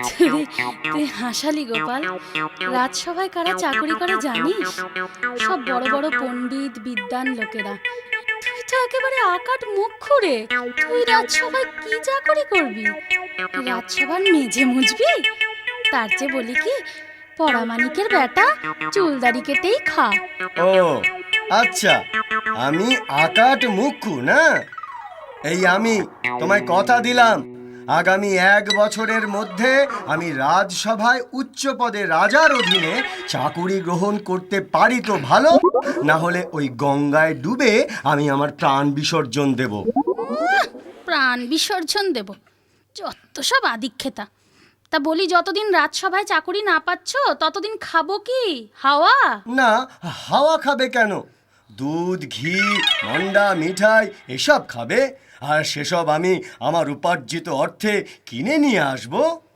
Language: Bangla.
তুই তুই হাসালি গোপাল। রাজসভায় কারা চাকরি করে জানিস? সব বড় বড় পণ্ডিত বিদ্বান লোকেরা। তুই তো একেবারে আকাট মুখ্য রে। তুই রাজসভায় কি চাকরি করবি? রাজসভার মেঝে মুছবি? তার চেয়ে বলি কি, পরামানিকের বেটা, চুলদাড়ি কেটেই খা। ও আচ্ছা, আমি আকাট মুখ্যু না? আমি তোমায় কথা দিলাম, আগামী 1 বছরের মধ্যে আমি রাজসভায় উচ্চ পদে রাজার অধীনে চাকুরি গ্রহণ করতে পারি তো ভালো, না হলে ওই গঙ্গায় ডুবে আমি আমার প্রাণ বিসর্জন দেব। প্রাণ বিসর্জন দেব? যত সব আদিক্ষেতা। তা বলি, যতদিন রাজসভায় চাকরি না পাচ্ছ ততদিন খাবো কি? হাওয়া? না, হাওয়া খাবে কেন? দুধ, ঘি, মন্ডা, মিঠাই এসব খাবে, আর সেসব আমি আমার উপার্জিত অর্থে কিনে নিয়ে আসবো।